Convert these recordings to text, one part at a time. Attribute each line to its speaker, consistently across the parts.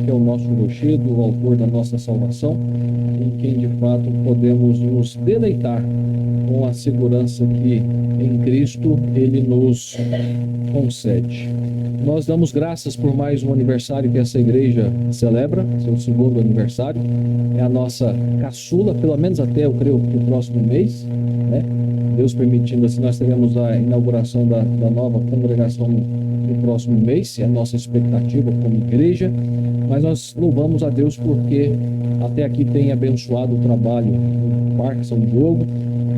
Speaker 1: que é o nosso rochedo, o autor da nossa salvação, em quem de fato podemos nos deleitar com a segurança que em Cristo Ele nos concede. Nós damos graças por mais um aniversário que essa igreja celebra, seu segundo aniversário. É a nossa caçula, pelo menos até, eu creio, que o próximo mês, né? Deus permitindo, assim, nós teremos a inauguração da nova congregação no próximo mês, é a nossa expectativa como igreja. Mas nós louvamos a Deus porque até aqui tem abençoado o trabalho no Parque São Diogo.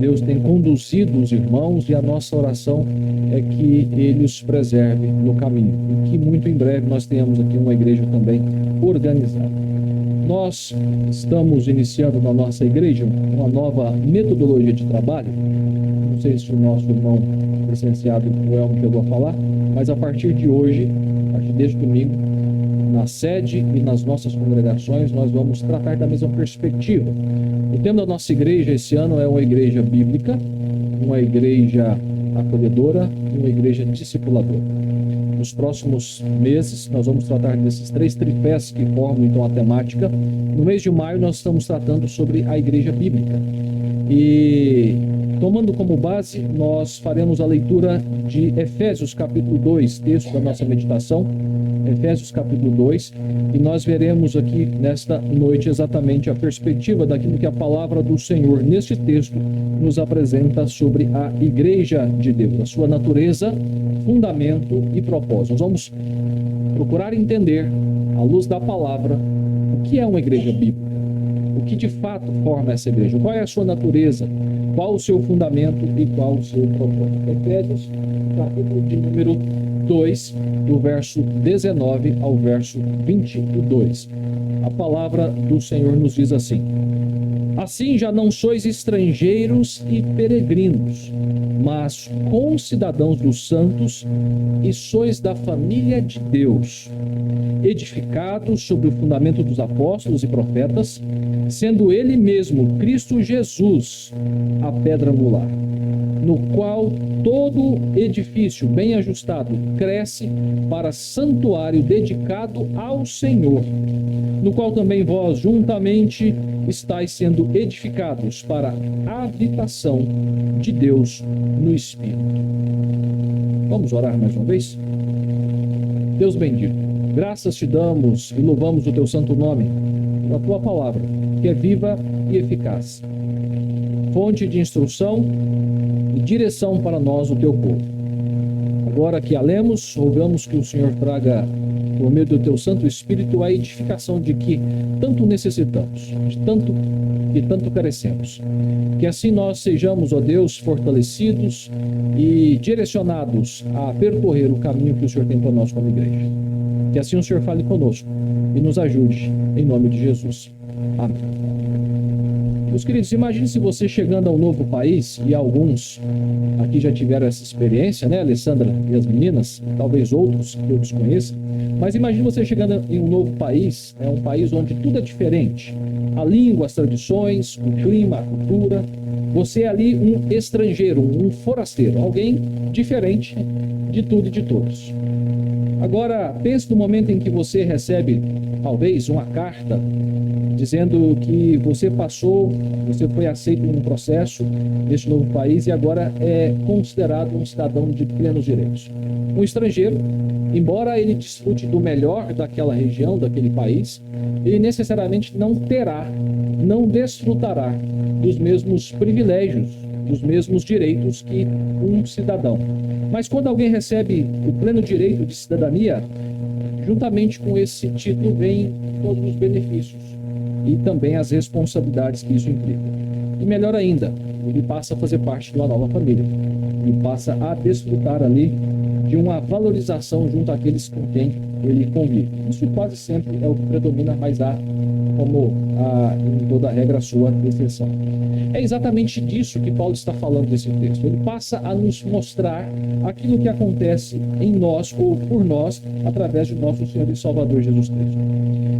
Speaker 1: Deus tem conduzido os irmãos e a nossa oração é que Ele os preserve no caminho. E que muito em breve nós tenhamos aqui uma igreja também organizada. Nós estamos iniciando na nossa igreja uma nova metodologia de trabalho. Não sei se o nosso irmão licenciado Elmo chegou a falar, mas a partir de hoje, a partir deste domingo, na sede e nas nossas congregações, nós vamos tratar da mesma perspectiva. O tema da nossa igreja esse ano é uma igreja bíblica, uma igreja acolhedora e uma igreja discipuladora. Nos próximos meses, nós vamos tratar desses três tripés que formam então a temática. No mês de maio, nós estamos tratando sobre a igreja bíblica. E tomando como base, nós faremos a leitura de Efésios capítulo 2, texto da nossa meditação, Efésios capítulo 2, e nós veremos aqui nesta noite exatamente a perspectiva daquilo que a palavra do Senhor neste texto nos apresenta sobre a igreja de Deus, a sua natureza, fundamento e propósito. Nós vamos procurar entender, à luz da palavra, o que é uma igreja bíblica, o que de fato forma essa igreja, qual é a sua natureza, qual o seu fundamento e qual o seu propósito. Efésios capítulo de número 2, do verso 19 ao verso 22. A palavra do Senhor nos diz assim: assim já não sois estrangeiros e peregrinos, mas concidadãos dos santos e sois da família de Deus, edificados sobre o fundamento dos apóstolos e profetas, sendo ele mesmo Cristo Jesus a pedra angular, no qual todo edifício bem ajustado cresce para santuário dedicado ao Senhor, no qual também vós juntamente estáis sendo edificados para a habitação de Deus no Espírito. Vamos orar mais uma vez? Deus bendito, graças te damos e louvamos o teu santo nome, pela tua palavra, que é viva e eficaz, fonte de instrução e direção para nós, o teu povo. Agora que a lemos, rogamos que o Senhor traga, por meio do teu Santo Espírito, a edificação de que tanto necessitamos, de tanto carecemos. Que assim nós sejamos, ó Deus, fortalecidos e direcionados a percorrer o caminho que o Senhor tem para nós como igreja. Que assim o Senhor fale conosco e nos ajude, em nome de Jesus. Amém. Meus queridos, imagine se você chegando a um novo país, e alguns aqui já tiveram essa experiência, né, Alessandra e as meninas, talvez outros que eu desconheça, mas imagine você chegando em um novo país, um país onde tudo é diferente, a língua, as tradições, o clima, a cultura. Você é ali um estrangeiro, um forasteiro, alguém diferente de tudo e de todos. Agora, pense no momento em que você recebe, talvez, uma carta dizendo que você foi aceito em um processo neste novo país e agora é considerado um cidadão de plenos direitos. Um estrangeiro, embora ele desfrute do melhor daquela região, daquele país, ele necessariamente não desfrutará dos mesmos privilégios, dos mesmos direitos que um cidadão. Mas quando alguém recebe o pleno direito de cidadania, juntamente com esse título vem todos os benefícios e também as responsabilidades que isso implica. E melhor ainda, ele passa a fazer parte de uma nova família. Ele passa a desfrutar ali de uma valorização junto àqueles com quem ele convive. Isso quase sempre é o que predomina, mas há como em toda regra a sua exceção. É exatamente disso que Paulo está falando nesse texto. Ele passa a nos mostrar aquilo que acontece em nós ou por nós através de nosso Senhor e Salvador Jesus Cristo.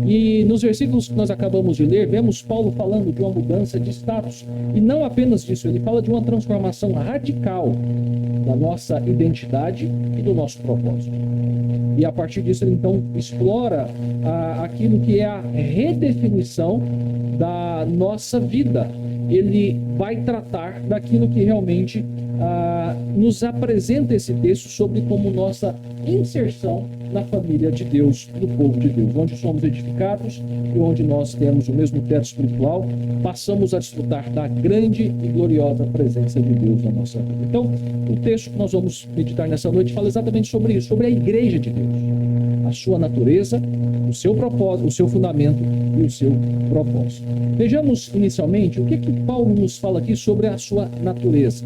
Speaker 1: E nos versículos que nós acabamos de ler, vemos Paulo falando de uma mudança de status. E não apenas disso, ele fala de uma transformação radical da nossa identidade e do nosso propósito. E a partir disso ele então explora aquilo que é a redefinição da nossa vida. Ele vai tratar daquilo que realmente nos apresenta esse texto sobre como nossa inserção na família de Deus, no povo de Deus, onde somos edificados e onde nós temos o mesmo teto espiritual, passamos a desfrutar da grande e gloriosa presença de Deus na nossa vida. Então, o texto que nós vamos meditar nessa noite fala exatamente sobre isso, sobre a igreja de Deus, a sua natureza, o seu propósito, o seu fundamento e o seu propósito. Vejamos inicialmente o que Paulo nos fala aqui sobre a sua natureza.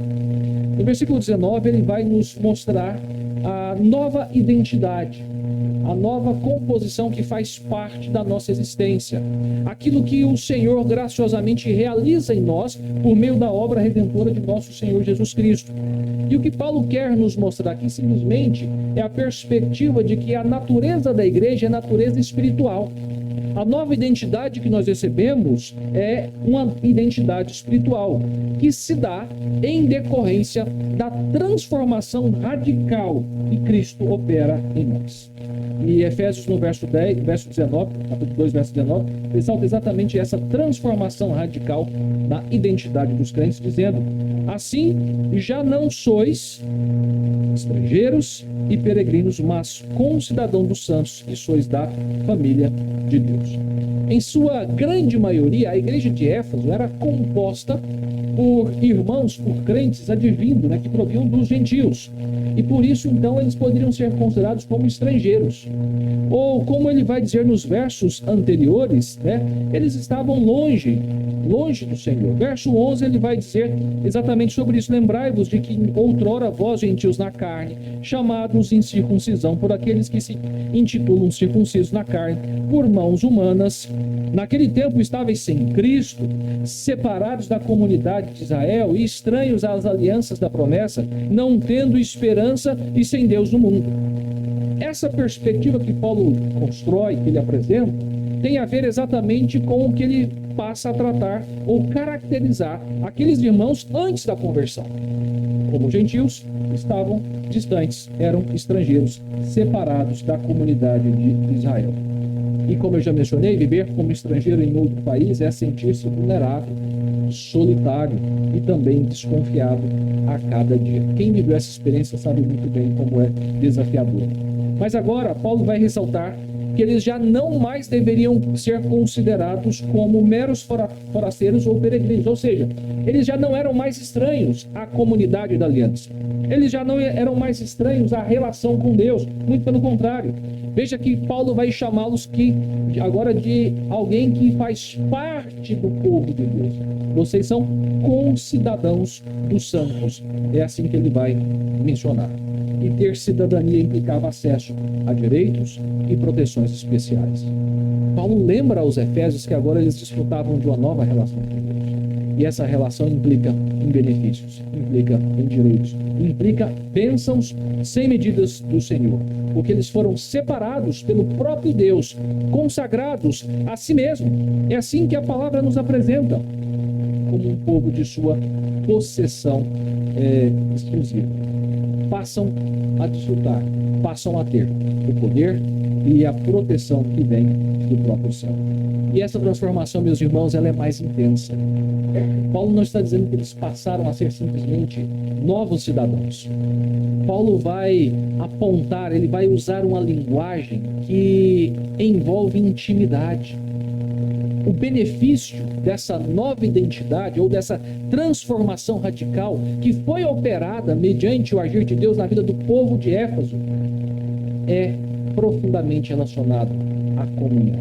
Speaker 1: No versículo 19, ele vai nos mostrar a nova identidade, a nova composição que faz parte da nossa existência, aquilo que o Senhor graciosamente realiza em nós por meio da obra redentora de nosso Senhor Jesus Cristo. E o que Paulo quer nos mostrar aqui simplesmente é a perspectiva de que a natureza da igreja é natureza espiritual. A nova identidade que nós recebemos é uma identidade espiritual que se dá em decorrência da transformação radical que Cristo opera em nós. E Efésios no verso 19, capítulo 2, verso 19, ressalta exatamente essa transformação radical na identidade dos crentes, dizendo: assim, já não sois estrangeiros e peregrinos, mas concidadãos dos santos, e sois da família de Deus. Em sua grande maioria, a igreja de Éfeso era composta por irmãos, por crentes advindo, que provinham dos gentios. E por isso, então, eles poderiam ser considerados como estrangeiros. Ou, como ele vai dizer nos versos anteriores, eles estavam longe do Senhor. Verso 11, ele vai dizer exatamente sobre isso: lembrai-vos de que outrora vós, gentios na carne, chamados incircuncisão por aqueles que se intitulam circuncisos na carne, por mãos humanas, naquele tempo estáveis sem Cristo, separados da comunidade de Israel e estranhos às alianças da promessa, não tendo esperança e sem Deus no mundo. Essa perspectiva que Paulo constrói, que ele apresenta, tem a ver exatamente com o que ele passa a tratar ou caracterizar aqueles irmãos antes da conversão. Como gentios, estavam distantes, eram estrangeiros, separados da comunidade de Israel. E como eu já mencionei, viver como estrangeiro em outro país é sentir-se vulnerável, solitário e também desconfiado a cada dia. Quem viveu essa experiência sabe muito bem como é desafiador. Mas agora, Paulo vai ressaltar que eles já não mais deveriam ser considerados como meros forasteiros ou peregrinos, ou seja, eles já não eram mais estranhos à comunidade da aliança. Eles já não eram mais estranhos à relação com Deus, muito pelo contrário. Veja que Paulo vai chamá-los agora de alguém que faz parte do povo de Deus. Vocês são concidadãos dos santos. É assim que ele vai mencionar. E ter cidadania implicava acesso a direitos e proteções especiais. Paulo lembra aos Efésios que agora eles desfrutavam de uma nova relação com Deus. E essa relação implica em benefícios, implica em direitos, implica bênçãos sem medidas do Senhor. Porque eles foram separados pelo próprio Deus, consagrados a si mesmo. É assim que a palavra nos apresenta, como um povo de sua possessão exclusiva. Passam a desfrutar, passam a ter o poder e a proteção que vem do próprio céu. E essa transformação, meus irmãos, ela é mais intensa. Paulo não está dizendo que eles passaram a ser simplesmente novos cidadãos. Paulo vai apontar, ele vai usar uma linguagem que envolve intimidade. O benefício dessa nova identidade ou dessa transformação radical que foi operada mediante o agir de Deus na vida do povo de Éfeso é profundamente relacionado à comunhão.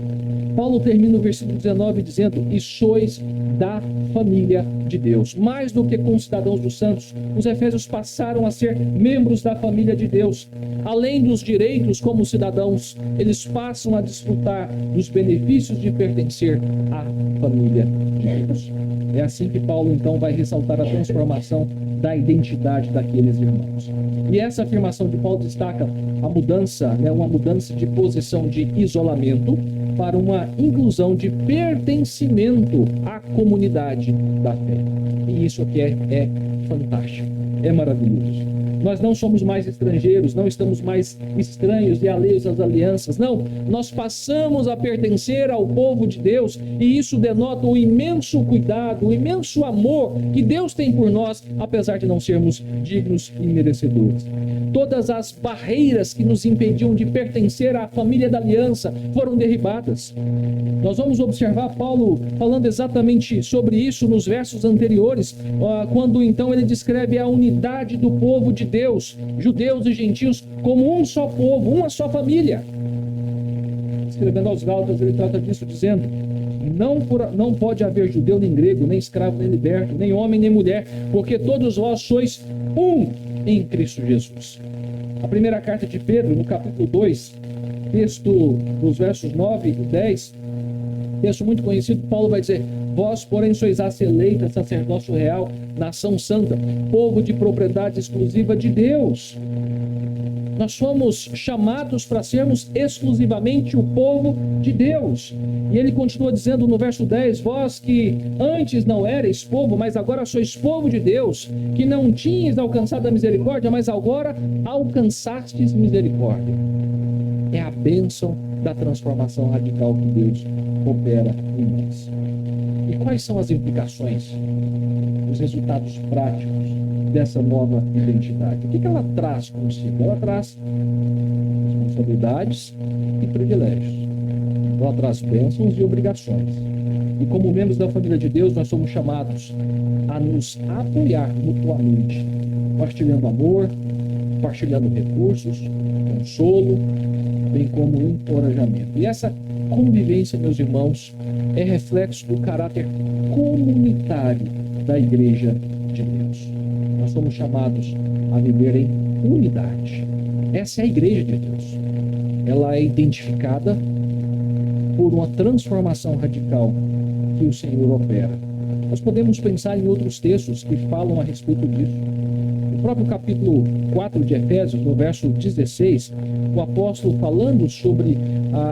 Speaker 1: Paulo termina o versículo 19 dizendo: e sois da família de Deus. Mais do que concidadãos dos santos, os efésios passaram a ser membros da família de Deus. Além dos direitos como cidadãos, eles passam a desfrutar dos benefícios de pertencer à família de Deus. É assim que Paulo então vai ressaltar a transformação da identidade daqueles irmãos. E essa afirmação de Paulo destaca a mudança, uma mudança de posição de isolamento para uma inclusão de pertencimento à comunidade da fé. E isso aqui é fantástico, é maravilhoso. Nós não somos mais estrangeiros, não estamos mais estranhos e alheios às alianças. Não, nós passamos a pertencer ao povo de Deus, e isso denota o imenso cuidado, o imenso amor que Deus tem por nós, apesar de não sermos dignos e merecedores. Todas as barreiras que nos impediam de pertencer à família da aliança foram derribadas. Nós vamos observar Paulo falando exatamente sobre isso nos versos anteriores, quando então ele descreve a unidade do povo de Deus, judeus e gentios, como um só povo, uma só família. Escrevendo aos Gálatas, ele trata disso dizendo: não pode haver judeu nem grego, nem escravo nem liberto, nem homem nem mulher, porque todos vós sois um em Cristo Jesus. A primeira carta de Pedro, no capítulo 2, texto dos versos 9 e 10, texto muito conhecido, Paulo vai dizer: vós, porém, sois raça eleita, sacerdócio real, nação santa, povo de propriedade exclusiva de Deus. Nós fomos chamados para sermos exclusivamente o povo de Deus. E ele continua dizendo no verso 10: vós que antes não erais povo, mas agora sois povo de Deus, que não tinhas alcançado a misericórdia, mas agora alcançastes misericórdia. É a bênção da transformação radical que Deus opera em nós. E quais são as implicações, os resultados práticos dessa nova identidade? O que ela traz consigo? Ela traz responsabilidades e privilégios. Ela traz bênçãos e obrigações. E como membros da família de Deus, nós somos chamados a nos apoiar mutuamente, partilhando amor, partilhando recursos, consolo, bem como encorajamento. E essa convivência, meus irmãos, é reflexo do caráter comunitário da Igreja de Deus. Nós somos chamados a viver em unidade. Essa é a Igreja de Deus. Ela é identificada por uma transformação radical que o Senhor opera. Nós podemos pensar em outros textos que falam a respeito disso. No próprio capítulo 4 de Efésios, no verso 16, o apóstolo, falando sobre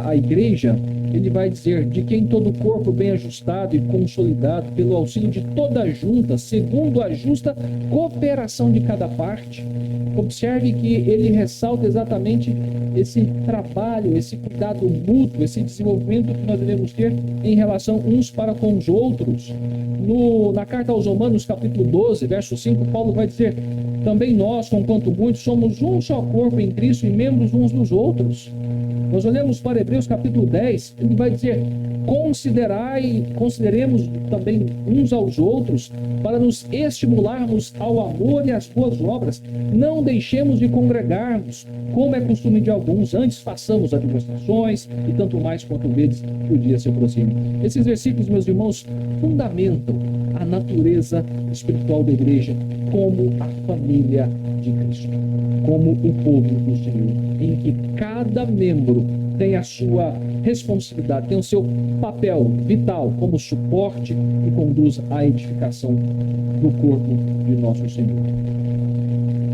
Speaker 1: a igreja, ele vai dizer: de quem todo o corpo bem ajustado e consolidado pelo auxílio de toda a junta, segundo a justa cooperação de cada parte. Observe que ele ressalta exatamente esse trabalho, esse cuidado mútuo, esse desenvolvimento que nós devemos ter em relação uns para com os outros. Na carta aos Romanos, capítulo 12, verso 5, Paulo vai dizer: também nós, conquanto muitos, somos um só corpo em Cristo e membros uns dos outros. Nós olhamos para Hebreus capítulo 10, ele vai dizer: consideremos também uns aos outros para nos estimularmos ao amor e às boas obras. Não deixemos de congregarmos, como é costume de alguns, antes façamos admoestações, e tanto mais quanto vedes que o dia se aproxima. Esses versículos, meus irmãos, fundamentam a natureza espiritual da igreja como a família de Cristo, como o povo do Senhor, em que cada membro tem a sua responsabilidade, tem o seu papel vital como suporte e conduz à edificação do corpo de nosso Senhor.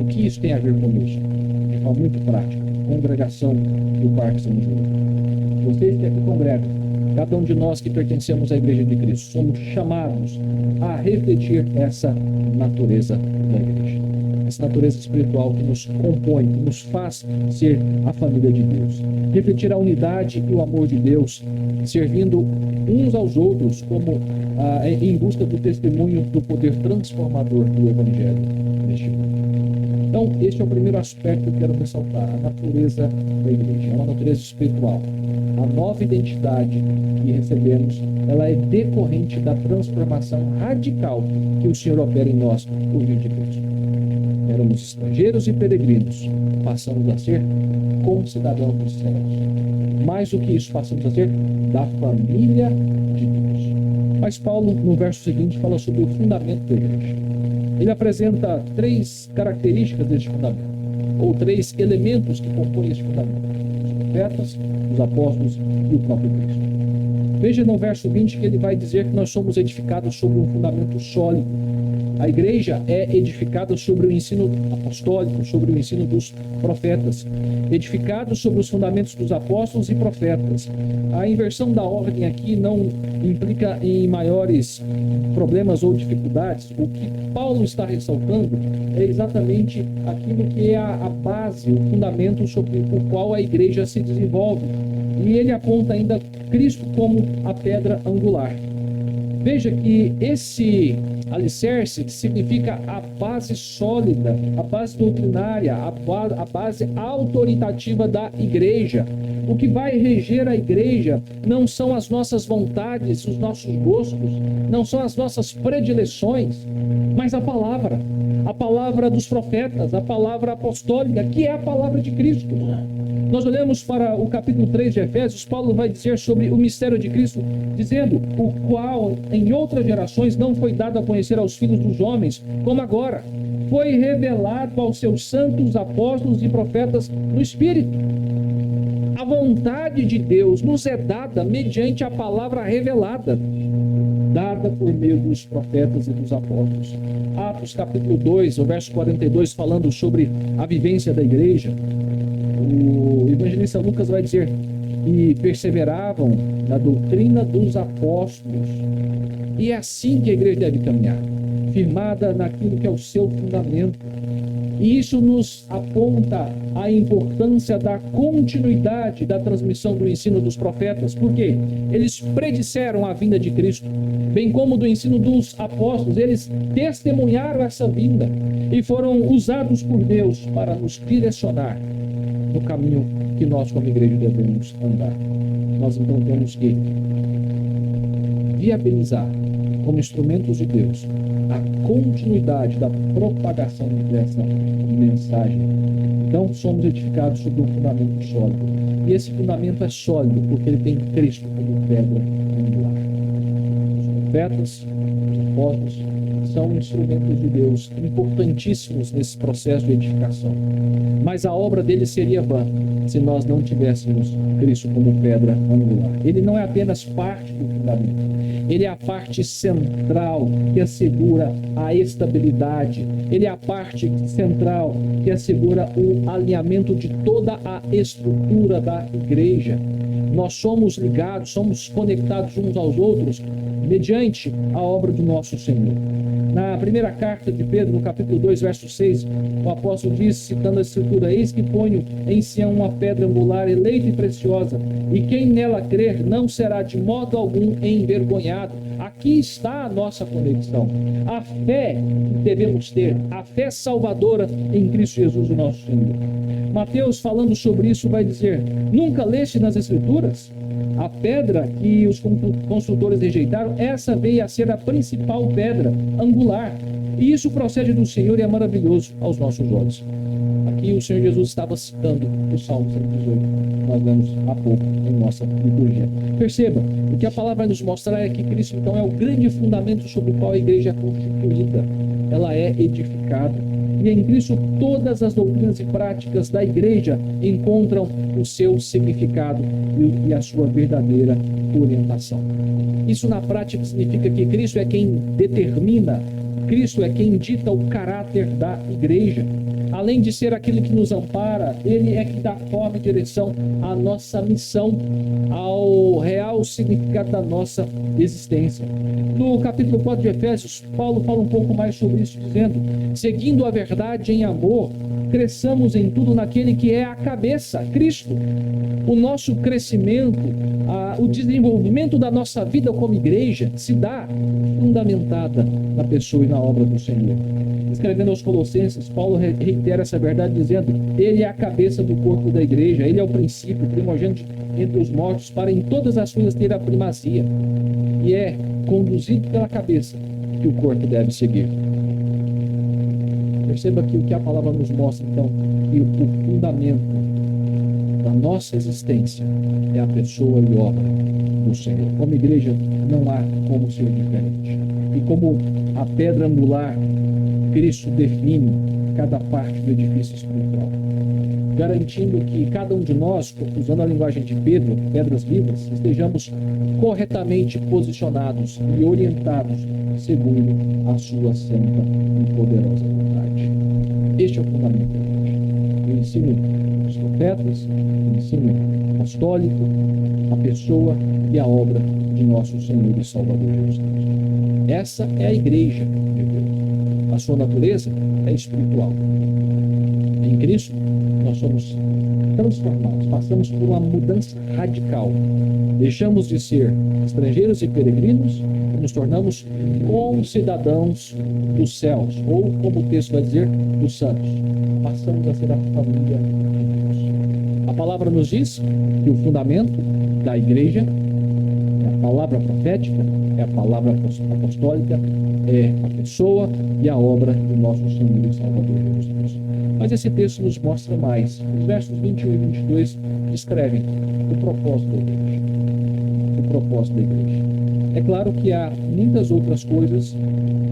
Speaker 1: O que isso tem a ver conosco? De forma muito prática: congregação do Parque São João. Vocês que aqui congregam, cada um de nós que pertencemos à Igreja de Cristo, somos chamados a refletir essa natureza da igreja. Essa natureza espiritual que nos compõe, que nos faz ser a família de Deus. Refletir a unidade e o amor de Deus, servindo uns aos outros como em busca do testemunho do poder transformador do Evangelho neste mundo. Então, este é o primeiro aspecto que eu quero ressaltar: a natureza da igreja. É uma natureza espiritual. A nova identidade que recebemos, ela é decorrente da transformação radical que o Senhor opera em nós por meio de Cristo. éramos estrangeiros e peregrinos, passamos a ser concidadãos dos céus. Mais do que isso, passamos a ser da família de Deus. Mas Paulo, no verso seguinte, fala sobre o fundamento da igreja. Ele apresenta 3 características deste fundamento, ou 3 elementos que compõem este fundamento: os profetas, os apóstolos e o próprio Cristo. Veja no verso 20 que ele vai dizer que nós somos edificados sobre um fundamento sólido. A igreja é edificada sobre o ensino apostólico, sobre o ensino dos profetas, edificados sobre os fundamentos dos apóstolos e profetas. A inversão da ordem aqui não implica em maiores problemas ou dificuldades. O que Paulo está ressaltando é exatamente aquilo que é a base, o fundamento sobre o qual a igreja se desenvolve. E ele aponta ainda Cristo como a pedra angular. Veja que esse alicerce significa a base sólida, a base doutrinária, a base autoritativa da igreja. O que vai reger a igreja não são as nossas vontades, os nossos gostos, não são as nossas predileções, mas a palavra dos profetas, a palavra apostólica, que é a palavra de Cristo. Nós olhamos para o capítulo 3 de Efésios, Paulo vai dizer sobre o mistério de Cristo, dizendo o qual em outras gerações não foi dado a conhecer aos filhos dos homens, como agora foi revelado aos seus santos apóstolos e profetas no Espírito. A vontade de Deus nos é dada mediante a palavra revelada, dada por meio dos profetas e dos apóstolos. Atos capítulo 2, o verso 42, falando sobre a vivência da igreja, o evangelista Lucas vai dizer que perseveravam na doutrina dos apóstolos. E é assim que a igreja deve caminhar, firmada naquilo que é o seu fundamento. E isso nos aponta a importância da continuidade da transmissão do ensino dos profetas, porque eles predisseram a vinda de Cristo, bem como do ensino dos apóstolos. Eles testemunharam essa vinda e foram usados por Deus para nos direcionar no caminho que nós como igreja devemos andar. Nós então temos que viabilizar como instrumentos de Deus a continuidade da propagação dessa mensagem. Então somos edificados sobre um fundamento sólido. E esse fundamento é sólido porque ele tem Cristo como pedra angular. Os profetas, os apóstolos, são instrumentos de Deus importantíssimos nesse processo de edificação. Mas a obra dele seria vã se nós não tivéssemos Cristo como pedra angular. Ele não é apenas parte do fundamento, ele é a parte central que assegura a estabilidade, ele é a parte central que assegura o alinhamento de toda a estrutura da igreja. Nós somos ligados, somos conectados uns aos outros mediante a obra do nosso Senhor. Na primeira carta de Pedro, no capítulo 2, verso 6, o apóstolo diz, citando a escritura: eis que ponho em Sião uma pedra angular, eleita e preciosa, e quem nela crer não será de modo algum envergonhado. Aqui está a nossa conexão. A fé que devemos ter, a fé salvadora em Cristo Jesus, o nosso Senhor. Mateus, falando sobre isso, vai dizer: nunca leste nas Escrituras? A pedra que os construtores rejeitaram, essa veio a ser a principal pedra angular. E isso procede do Senhor e é maravilhoso aos nossos olhos. Aqui o Senhor Jesus estava citando o Salmo 118, nós lemos há pouco em nossa liturgia. Perceba, o que a palavra vai nos mostrar é que Cristo então é o grande fundamento sobre o qual a igreja é constituída. Ela é edificada. E em Cristo todas as doutrinas e práticas da igreja encontram o seu significado e a sua verdadeira orientação. Isso na prática significa que Cristo é quem determina, Cristo é quem dita o caráter da igreja. Além de ser aquele que nos ampara, ele é que dá forma e direção à nossa missão, ao real significado da nossa existência. No capítulo 4 de Efésios, Paulo fala um pouco mais sobre isso, dizendo: seguindo a verdade em amor, cresçamos em tudo naquele que é a cabeça, Cristo. O nosso crescimento, o desenvolvimento da nossa vida como igreja se dá fundamentada na pessoa e na obra do Senhor. Escrevendo aos Colossenses, Paulo reitera essa verdade dizendo: ele é a cabeça do corpo da igreja, ele é o princípio, primogênito entre os mortos, para em todas as coisas ter a primazia. E é conduzido pela cabeça que o corpo deve seguir. Perceba que o que a palavra nos mostra, então, que o fundamento da nossa existência é a pessoa e obra do Senhor. Como igreja, não há como ser diferente. E como a pedra angular, Cristo define cada parte do edifício espiritual, garantindo que cada um de nós, usando a linguagem de Pedro, pedras vivas, estejamos corretamente posicionados e orientados segundo a sua santa e poderosa vontade. Este é o fundamento da igreja. O ensino dos profetas, o ensino apostólico, a pessoa e a obra de nosso Senhor e Salvador Jesus Cristo. Essa é a igreja de Deus. A sua natureza é espiritual. Em Cristo, nós somos transformados, passamos por uma mudança radical. Deixamos de ser estrangeiros e peregrinos e nos tornamos concidadãos dos céus, ou, como o texto vai dizer, dos santos. Passamos a ser a família de Deus. A palavra nos diz que o fundamento da igreja é a palavra profética, é a palavra apostólica, é a pessoa e a obra do nosso Senhor e Salvador Jesus Cristo. Mas esse texto nos mostra mais. Os versos 21 e 22 descrevem o propósito da igreja. O propósito da igreja. É claro que há muitas outras coisas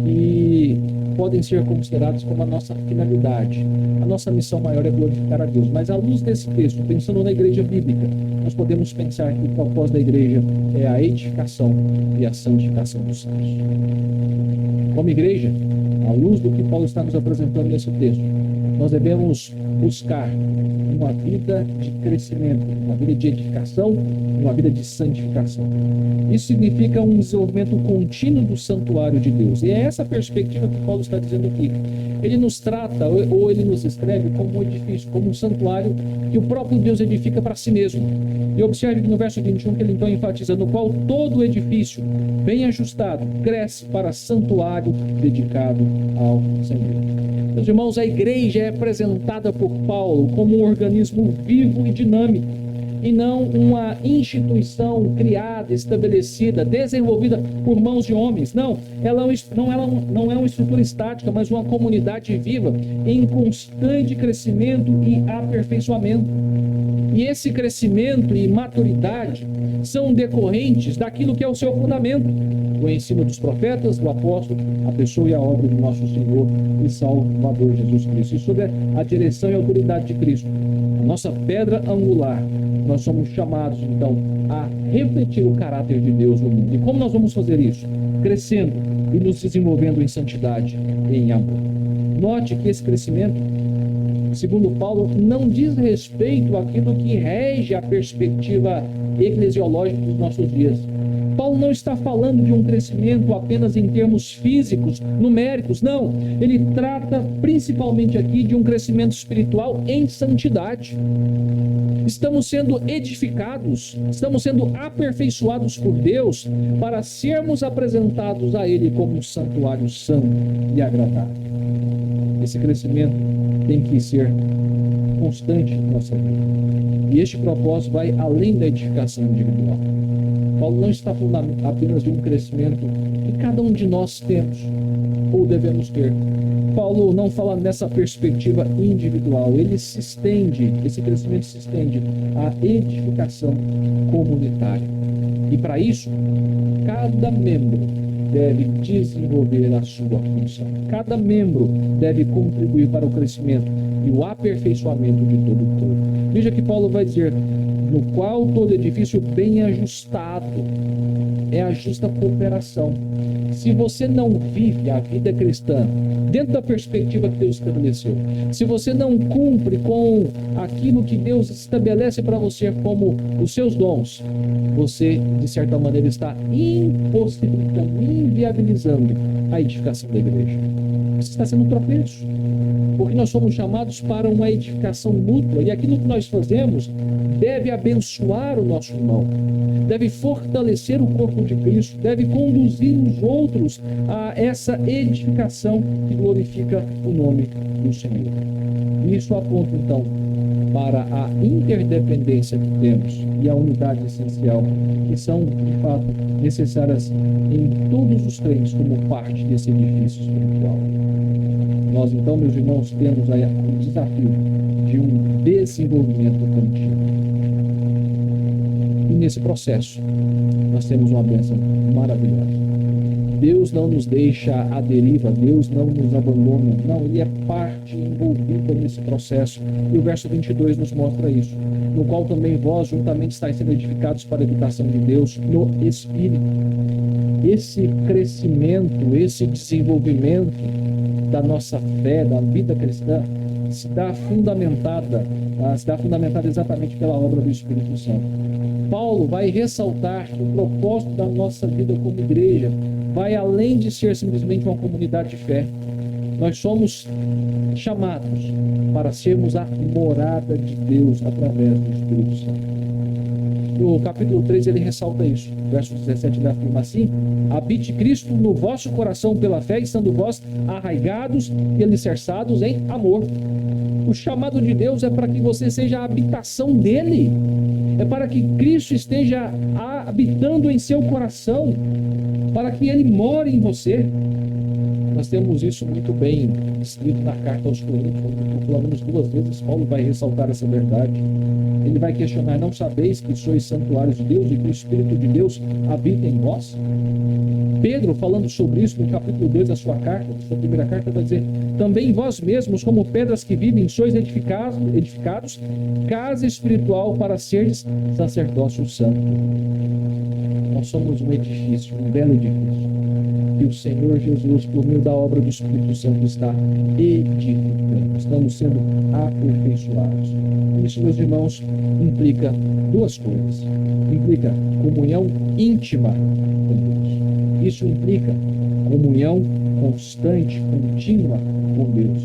Speaker 1: que podem ser consideradas como a nossa finalidade. A nossa missão maior é glorificar a Deus. Mas à luz desse texto, pensando na igreja bíblica, nós podemos pensar que o propósito da igreja é a edificação e a santificação dos santos. Como igreja, à luz do que Paulo está nos apresentando nesse texto, nós devemos buscar uma vida de crescimento, uma vida de edificação, uma vida de santificação. Isso significa um desenvolvimento contínuo do santuário de Deus. E é essa perspectiva que Paulo está dizendo aqui. Ele nos trata, ou ele nos escreve como um edifício, como um santuário que o próprio Deus edifica para si mesmo. E observe que no verso 21 que ele então enfatiza, no qual todo o edifício, bem ajustado, cresce para santuário dedicado ao Senhor. Meus irmãos, a igreja é apresentada por Paulo como um organismo vivo e dinâmico, e não uma instituição criada, estabelecida, desenvolvida por mãos de homens. Não, ela não é uma estrutura estática, mas uma comunidade viva em constante crescimento e aperfeiçoamento. E esse crescimento e maturidade são decorrentes daquilo que é o seu fundamento: o ensino dos profetas, do apóstolo, a pessoa e a obra do nosso Senhor e Salvador Jesus Cristo. E sob a direção e autoridade de Cristo, a nossa pedra angular, nós somos chamados, então, a refletir o caráter de Deus no mundo. E como nós vamos fazer isso? Crescendo e nos desenvolvendo em santidade e em amor. Note que esse crescimento, segundo Paulo, não diz respeito àquilo que rege a perspectiva eclesiológica dos nossos dias. Paulo não está falando de um crescimento apenas em termos físicos, numéricos, não. Ele trata principalmente aqui de um crescimento espiritual em santidade. Estamos sendo edificados, estamos sendo aperfeiçoados por Deus para sermos apresentados a Ele como um santuário santo e agradável. Esse crescimento tem que ser constante em nossa vida. E este propósito vai além da edificação individual. Paulo não está falando apenas de um crescimento que cada um de nós temos ou devemos ter. Paulo não fala nessa perspectiva individual. Ele se estende, esse crescimento se estende à edificação comunitária. E para isso, cada membro deve desenvolver a sua função. Cada membro deve contribuir para o crescimento e o aperfeiçoamento de todo o corpo. Veja que Paulo vai dizer, no qual todo edifício bem ajustado, é a justa cooperação. Se você não vive a vida cristã dentro da perspectiva que Deus estabeleceu, se você não cumpre com aquilo que Deus estabelece para você como os seus dons, você, de certa maneira, está impossibilitando, inviabilizando a edificação da igreja. Você está sendo um tropeço, porque nós somos chamados para uma edificação mútua, e aquilo que nós fazemos deve abençoar o nosso irmão, deve fortalecer o corpo de Cristo, deve conduzir os outros a essa edificação que glorifica o nome do Senhor. E isso aponta, então, para a interdependência que temos e a unidade essencial, que são, de fato, necessárias em todos os crentes como parte desse edifício espiritual. Nós, então, meus irmãos, temos aí o desafio de um desenvolvimento contínuo. E nesse processo, nós temos uma bênção maravilhosa. Deus não nos deixa à deriva, Deus não nos abandona, não, Ele é parte envolvida nesse processo. E o verso 22 nos mostra isso, no qual também vós juntamente estáis sendo edificados para a habitação de Deus no Espírito. Esse crescimento, esse desenvolvimento da nossa fé, da vida cristã, está fundamentada exatamente pela obra do Espírito Santo. Paulo vai ressaltar que o propósito da nossa vida como igreja vai além de ser simplesmente uma comunidade de fé. Nós somos chamados para sermos a morada de Deus através do Espírito Santo. No capítulo 3 ele ressalta isso. Verso 17 ele afirma assim: habite Cristo no vosso coração pela fé, estando vós arraigados e alicerçados em amor. O chamado de Deus é para que você seja a habitação dele. É para que Cristo esteja habitando em seu coração, para que ele more em você. Nós temos isso muito bem escrito na carta aos Coríntios, onde pelo menos 2 vezes Paulo vai ressaltar essa verdade. Ele vai questionar: não sabeis que sois santuários de Deus e que o Espírito de Deus habita em vós? Pedro, falando sobre isso no capítulo 2 da sua carta, sua primeira carta, vai dizer: também vós mesmos, como pedras que vivem, sois edificados, casa espiritual para seres sacerdócio santo. Nós somos um edifício, um belo edifício, e o Senhor Jesus, por meio da obra do Espírito Santo, está edificando. Estamos sendo aperfeiçoados. Isso, meus irmãos, implica 2 coisas. Implica comunhão íntima com Deus. Isso implica comunhão constante, contínua com Deus,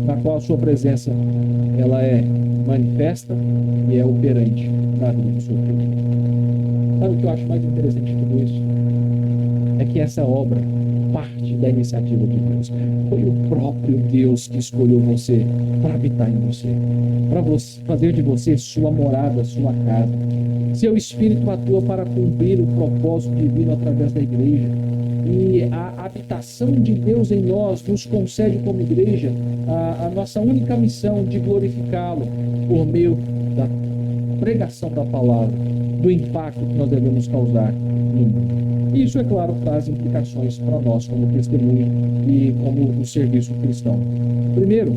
Speaker 1: na qual a sua presença ela é manifesta e é operante na vida do seu povo. Sabe o que eu acho mais interessante de tudo isso? É que essa obra parte da iniciativa de Deus. Foi o próprio Deus que escolheu você para habitar em você, para fazer de você sua morada, sua casa. Seu Espírito atua para cumprir o propósito divino através da igreja. E a habitação de Deus em nós nos concede como igreja a nossa única missão de glorificá-lo por meio da pregação da palavra, do impacto que nós devemos causar no mundo. Isso, é claro, traz implicações para nós como testemunho e como o serviço cristão. Primeiro,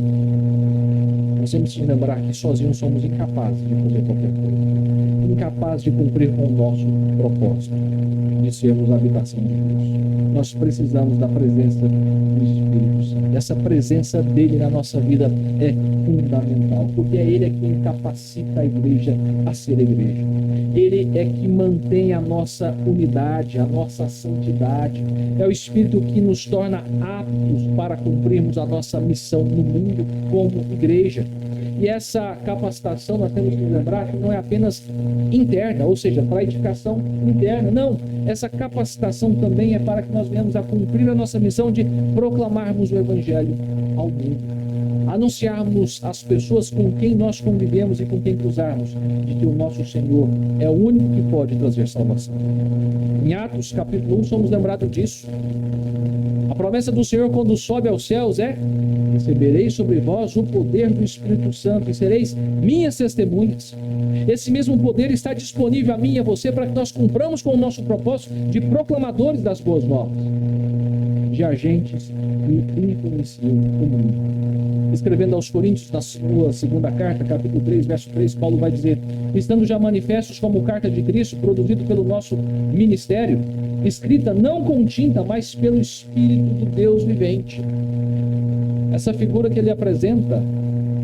Speaker 1: nós temos que lembrar que sozinhos somos incapazes de fazer qualquer coisa, incapazes de cumprir com o nosso propósito, de sermos a habitação de Deus. Nós precisamos da presença do Espírito Santo. Essa presença dele na nossa vida é fundamental, porque é ele quem capacita a igreja a ser igreja. Ele é que mantém a nossa unidade, a nossa santidade. É o Espírito que nos torna aptos para cumprirmos a nossa missão no mundo como igreja. E essa capacitação, nós temos que lembrar que não é apenas interna, ou seja, para a edificação interna. Não, essa capacitação também é para que nós venhamos a cumprir a nossa missão de proclamarmos o Evangelho ao mundo. Anunciarmos às pessoas com quem nós convivemos e com quem cruzarmos de que o nosso Senhor é o único que pode trazer salvação. Em Atos capítulo 1 somos lembrados disso. A promessa do Senhor quando sobe aos céus é: recebereis sobre vós o poder do Espírito Santo e sereis minhas testemunhas. Esse mesmo poder está disponível a mim e a você para que nós cumpramos com o nosso propósito de proclamadores das boas novas, de agentes que influenciam o mundo. Escrevendo aos Coríntios, na sua segunda carta, capítulo 3, verso 3, Paulo vai dizer: estando já manifestos como carta de Cristo, produzido pelo nosso ministério, escrita não com tinta, mas pelo Espírito do Deus vivente. Essa figura que ele apresenta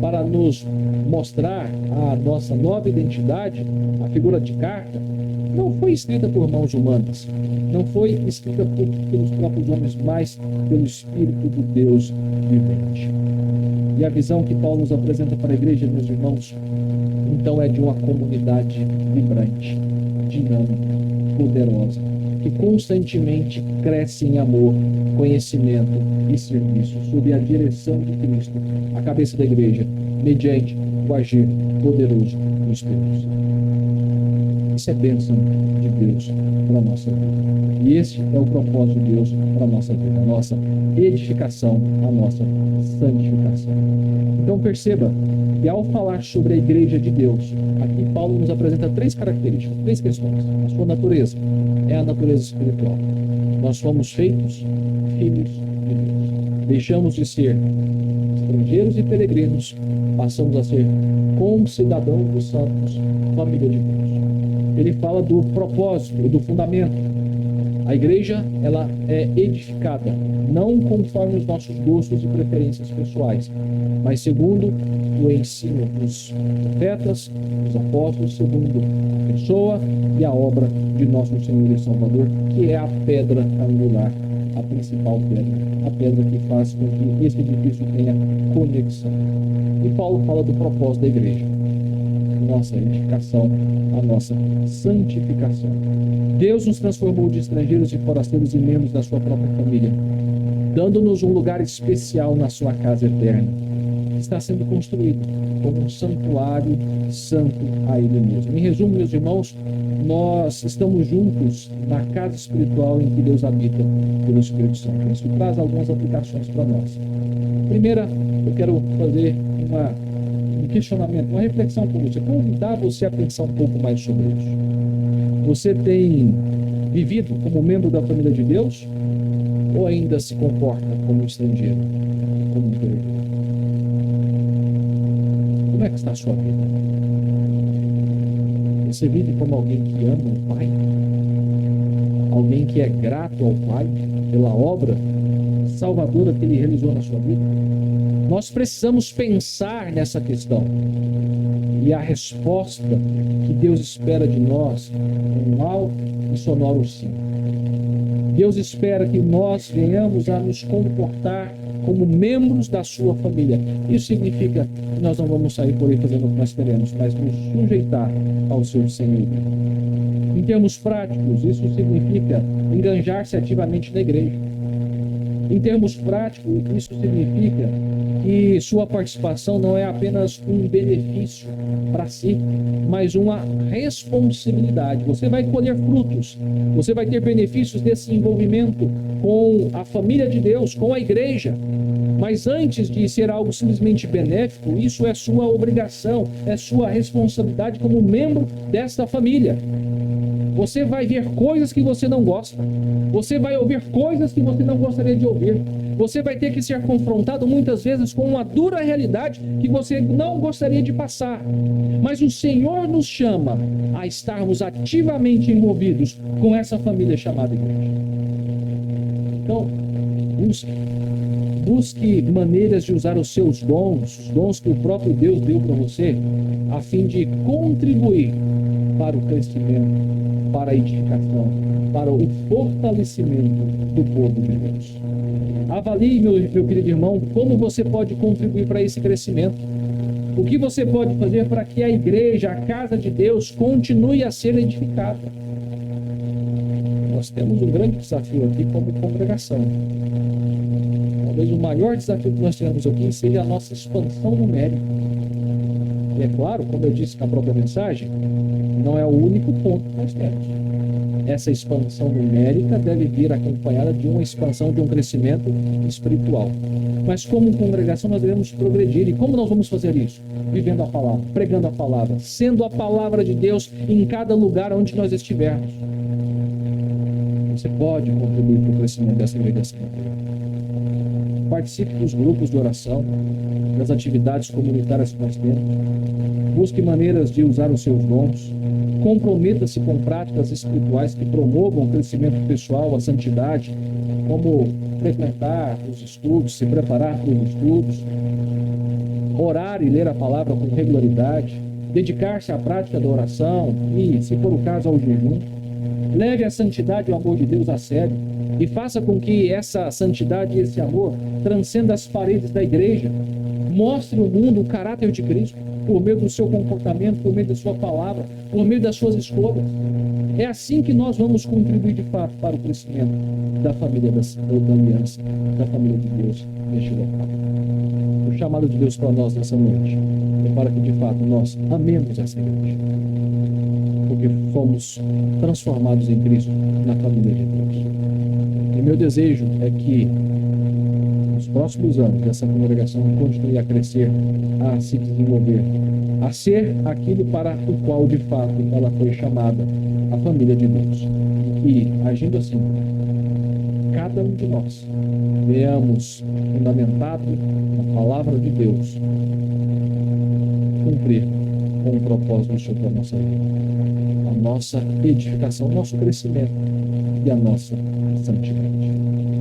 Speaker 1: para nos mostrar a nossa nova identidade, a figura de carta, não foi escrita por mãos humanas, não foi escrita pelos próprios homens, mas pelo Espírito do Deus vivente. E a visão que Paulo nos apresenta para a igreja, meus irmãos, então é de uma comunidade vibrante, dinâmica, poderosa, que constantemente cresce em amor, conhecimento e serviço, sob a direção de Cristo, a cabeça da igreja, mediante o agir poderoso do Espírito Santo. Isso é bênção de Deus para a nossa vida. E esse é o propósito de Deus para a nossa vida, a nossa edificação, a nossa santificação. Então perceba que ao falar sobre a igreja de Deus, aqui Paulo nos apresenta três características, três questões. A sua natureza é a natureza espiritual. Nós fomos feitos filhos de Deus. Deixamos de ser estrangeiros e peregrinos, passamos a ser concidadãos dos santos, família de Deus. Ele fala do propósito, do fundamento. A igreja, ela é edificada, não conforme os nossos gostos e preferências pessoais, mas segundo o ensino dos profetas, dos apóstolos, segundo a pessoa e a obra de nosso Senhor e Salvador, que é a pedra angular, a principal pedra, a pedra que faz com que esse edifício tenha conexão. E Paulo fala do propósito da igreja, nossa edificação, a nossa santificação. Deus nos transformou de estrangeiros e forasteiros em membros da sua própria família, dando-nos um lugar especial na sua casa eterna, que está sendo construído como um santuário santo a Ele mesmo. Em resumo, meus irmãos, nós estamos juntos na casa espiritual em que Deus habita pelo Espírito Santo. Isso traz algumas aplicações para nós. Primeira, eu quero fazer um questionamento, uma reflexão com você, convidar você a pensar um pouco mais sobre isso. Você tem vivido como membro da família de Deus ou ainda se comporta como um estrangeiro, como um peregrino? Como é que está a sua vida? Você vive como alguém que ama o Pai? Alguém que é grato ao Pai pela obra salvadora que Ele realizou na sua vida? Nós precisamos pensar nessa questão. E a resposta que Deus espera de nós é um alto e sonoro sim. Deus espera que nós venhamos a nos comportar como membros da sua família. Isso significa que nós não vamos sair por aí fazendo o que nós queremos, mas nos sujeitar ao seu Senhor. Em termos práticos, isso significa enganjar-se ativamente na igreja. Em termos práticos, isso significa que sua participação não é apenas um benefício para si, mas uma responsabilidade. Você vai colher frutos, você vai ter benefícios desse envolvimento com a família de Deus, com a igreja. Mas antes de ser algo simplesmente benéfico, isso é sua obrigação, é sua responsabilidade como membro desta família. Você vai ver coisas que você não gosta. Você vai ouvir coisas que você não gostaria de ouvir. Você vai ter que ser confrontado muitas vezes com uma dura realidade que você não gostaria de passar. Mas o Senhor nos chama a estarmos ativamente envolvidos com essa família chamada igreja. Então, busque maneiras de usar os seus dons, os dons que o próprio Deus deu para você, a fim de contribuir para o crescimento, para a edificação, para o fortalecimento do povo de Deus. Avalie, meu querido irmão, como você pode contribuir para esse crescimento. O que você pode fazer para que a igreja, a casa de Deus, continue a ser edificada. Nós temos um grande desafio aqui como congregação. Talvez o maior desafio que nós temos aqui seja a nossa expansão numérica. E é claro, como eu disse na própria mensagem, não é o único ponto que nós temos. Essa expansão numérica deve vir acompanhada de uma expansão, de um crescimento espiritual. Mas como congregação nós devemos progredir. E como nós vamos fazer isso? Vivendo a palavra, pregando a palavra, sendo a palavra de Deus em cada lugar onde nós estivermos. Você pode contribuir para o crescimento dessa igreja. Participe dos grupos de oração, das atividades comunitárias que nós temos. Busque maneiras de usar os seus dons. Comprometa-se com práticas espirituais que promovam o crescimento pessoal, a santidade, como frequentar os estudos, se preparar para os estudos, orar e ler a palavra com regularidade, dedicar-se à prática da oração e, se for o caso, ao jejum. Leve a santidade e o amor de Deus a sério e faça com que essa santidade e esse amor transcenda as paredes da igreja. Mostre ao mundo o caráter de Cristo por meio do seu comportamento, por meio da sua palavra, por meio das suas escolhas. É assim que nós vamos contribuir de fato para o crescimento da família da aliança, da família de Deus neste local. O chamado de Deus para nós nessa noite é para que de fato nós amemos essa igreja, porque fomos transformados em Cristo na família de Deus. E meu desejo é que nos próximos anos essa congregação continue a crescer, a se desenvolver, a ser aquilo para o qual de fato ela foi chamada, a família de Deus. E agindo assim, cada um de nós venhamos fundamentado na palavra de Deus cumprir com o propósito do Senhor para a nossa vida, a nossa edificação, o nosso crescimento e a nossa santidade.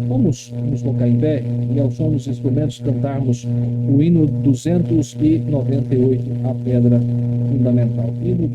Speaker 1: Vamos nos colocar em pé e ao som dos instrumentos cantarmos o hino 298, a pedra fundamental. Hino